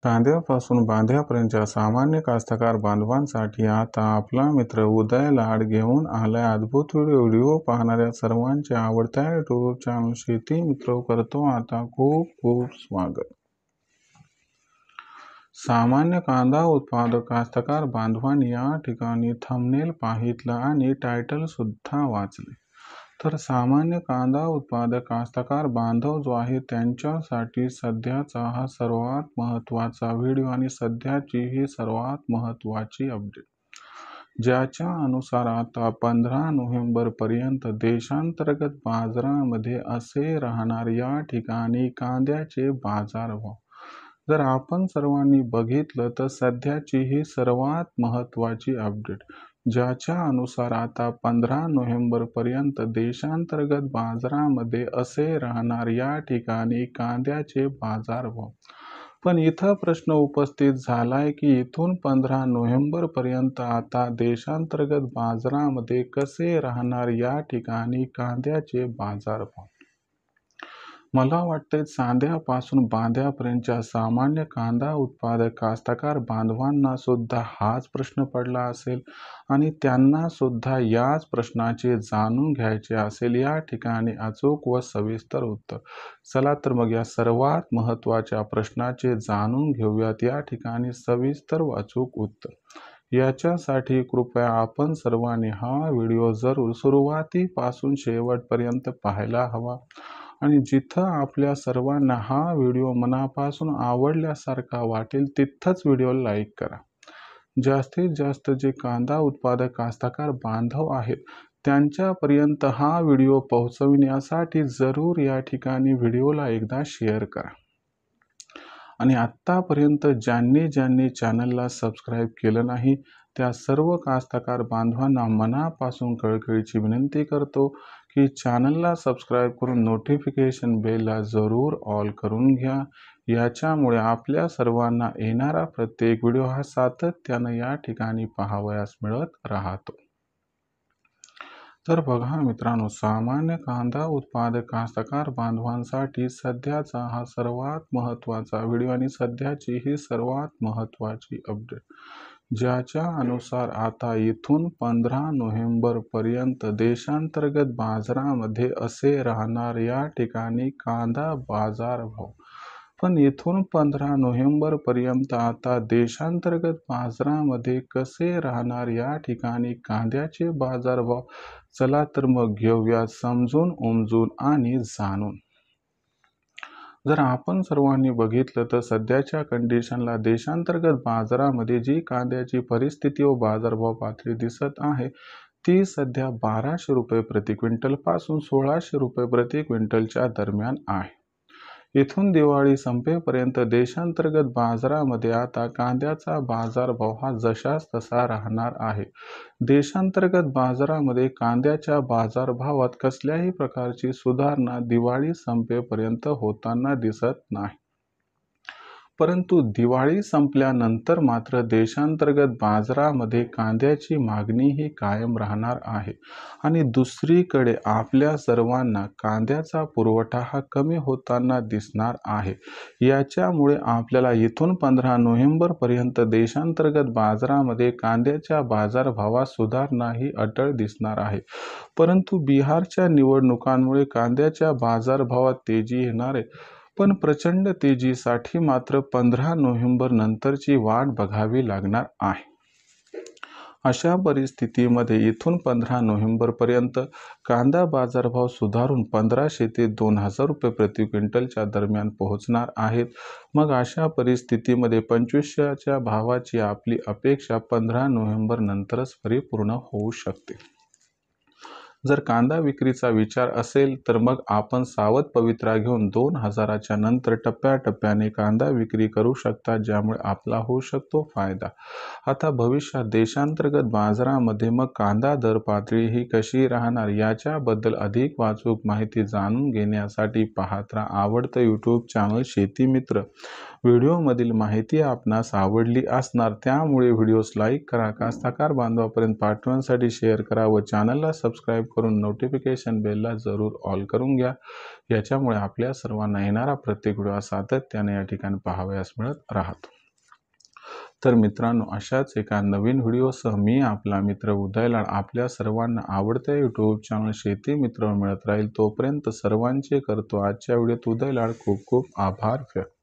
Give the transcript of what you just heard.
कांद्यापासून बांध्यापर्यंतच्या सामान्य कास्तकार बांधवांसाठी आता आपला मित्र उदय लाड घेऊन आलाय अद्भुत व्हिडिओ पाहणाऱ्या सर्वांच्या आवडत्या यूट्यूब चॅनल शेती मित्र करतो आता खूप खूप स्वागत। सामान्य कांदा उत्पादक कास्तकार बांधवांनी या ठिकाणी थंबनेल पाहितलं आणि टायटल सुद्धा वाचले। तर सामान्य कांदा उत्पादक कास्तकार बांधव जो आहे त्यांच्यासाठी सध्याचा हा सर्वात महत्त्वाचा व्हिडिओ आणि सध्याची ही सर्वात महत्त्वाची अपडेट, ज्याच्या अनुसार आता 15 नोव्हेंबर पर्यंत देशांतर्गत बाजारामध्ये असे राहणार या ठिकाणी कांद्याचे बाजारभाव। जर आपण सर्वांनी बघितलं तर सध्याची ही सर्वात महत्त्वाची अपडेट, ज्याच्या अनुसार आता 15 नोव्हेंबर पर्यंत देशांतर्गत बाजारामध्ये असे राहणार या ठिकाणी कांद्याचे बाजारभाव। पण इथं प्रश्न उपस्थित झालाय की इथून 15 नोव्हेंबर पर्यंत आता देशांतर्गत बाजारामध्ये कसे राहणार या ठिकाणी कांद्याचे बाजारभाव। मला वाटते सांध्यापासून बांध्यापर्यंतच्या सामान्य कांदा उत्पादक कास्तकार बांधवांना सुद्धा हाच प्रश्न पडला असेल आणि त्यांना सुद्धा याच प्रश्नाचे जाणून घ्यायचे असेल या ठिकाणी अचूक व सविस्तर उत्तर। चला तर मग या सर्वात महत्त्वाच्या प्रश्नाचे जाणून घेऊयात या ठिकाणी सविस्तर व अचूक उत्तर। याच्यासाठी कृपया आपण सर्वांनी हा व्हिडिओ जरूर सुरुवातीपासून शेवटपर्यंत पाहायला हवा आणि जिथं आपल्या सर्वांना हा व्हिडिओ मनापासून आवडल्यासारखा वाटेल तिथंच व्हिडिओला लाईक करा। जास्तीत जास्त जे कांदा उत्पादक कास्तकार बांधव आहेत त्यांच्यापर्यंत हा व्हिडिओ पोहोचविण्यासाठी जरूर या ठिकाणी व्हिडिओला एकदा शेअर करा आणि आत्तापर्यंत ज्यांनी चॅनलला सबस्क्राईब केलं नाही त्या सर्व कास्तकार बांधवांना मनापासून कळकळीची विनंती करतो की चॅनलला सबस्क्राईब करून नोटिफिकेशन बेलला जरूर ऑल करून घ्या। याच्यामुळे आपल्या सर्वांना येणारा प्रत्येक व्हिडिओ हा सातत्याने या ठिकाणी पाहावयास मिळत राहतो। तर बघा मित्रांनो, सामान्य कांदा उत्पादक कास्तकार बांधवांसाठी सध्याचा हा सर्वात महत्त्वाचा व्हिडिओ आणि सध्याची ही सर्वात महत्त्वाची अपडेट, ज्याच्या अनुसार आता इथून 15 नोव्हेंबर पर्यंत देशांतर्गत बाजारामध्ये असे राहणार या ठिकाणी कांदा बाजारभाव। पण इथून 15 नोव्हेंबर पर्यंत आता देशांतर्गत बाजारामध्ये कसे राहणार या ठिकाणी कांद्याचे बाजारभाव। चला तर मग घेऊया समजून उमजून आणि जाणून। जर आपण सर्वांनी बघितलं तर सध्याच्या कंडिशनला देशांतर्गत बाजारामध्ये जी कांद्याची परिस्थिती व बाजारभाव पातळी दिसत आहे ती सध्या 1200 रुपये प्रति क्विंटल पासून 1600 रुपये प्रति क्विंटलच्या दरम्यान आहे। इथून दिवाळी संपेपर्यंत देशांतर्गत बाजारामध्ये आता कांद्याचा बाजारभाव हा जशास तसा राहणार आहे। देशांतर्गत बाजारामध्ये कांद्याच्या बाजारभावात कसल्याही प्रकारची सुधारणा दिवाळी संपेपर्यंत होताना दिसत नाही। परंतु दिवाळी संपल्यानंतर मात्र देशांतर्गत बाजारामध्ये कांद्याची मागणी ही कायम राहणार आहे आणि दुसरीकडे आपल्या सर्वांना कांद्याचा पुरवठा हा कमी होताना दिसणार आहे। याच्यामुळे आपल्याला इथून 15 नोव्हेंबर पर्यंत देशांतर्गत बाजारामध्ये कांद्याच्या बाजारभावात सुधारणा ही अटळ दिसणार आहे। परंतु बिहारच्या निवडणुकांमुळे कांद्याच्या बाजारभावात तेजी येणार आहे, पण प्रचंड तेजीसाठी मात्र 15 नोव्हेंबर नंतरची वाट बघावी लागणार आहे। अशा परिस्थितीमध्ये इथून 15 नोव्हेंबर पर्यंत कांदा बाजारभाव सुधारून 1500 ते 2000 रुपये प्रति क्विंटलच्या दरम्यान पोहोचणार आहेत। मग अशा परिस्थितीमध्ये 2500च्या भावाची आपली अपेक्षा 15 नोव्हेंबर नंतरच परिपूर्ण होऊ शकते। जर कांदा विक्रीचा विचार असेल तर मग आपण सावध पवित्रा घेऊन 2000च्या नंतर टप्प्याटप्प्याने कांदा विक्री करू शकता, ज्यामुळे आपला होऊ शकतो फायदा। आता भविष्यात देशांतर्गत बाजारामध्ये मग कांदा दर पातळी ही कशी राहणार याच्याबद्दल अधिक वाचूक माहिती जाणून घेण्यासाठी पाहत राहा आवडतं यूट्यूब चॅनल शेती मित्र। व्हिडिओमधील माहिती आपणास आवडली असणार, त्यामुळे व्हिडिओस लाईक करा, कास्तकार बांधवापर्यंत पाठवण्यासाठी शेअर करा व चॅनलला सबस्क्राईब करून नोटिफिकेशन बेलला जरूर ऑल करून घ्या. याच्यामुळे आपल्या सर्वांना येणारा प्रत्येक व्हिडिओ सातत्याने या ठिकाणी पाहावयास मिळत राहतो. तर मित्रांनो, अशाच एका नवीन व्हिडिओसह मी आपला मित्र उदय लाड आपल्या सर्वांना आवडत्या यूट्यूब चॅनल शेती मित्र मिळत राहील. तोपर्यंत सर्वांचे करतो आजच्या व्हिडिओत उदय लाड खूप खूप आभार व्यक्त.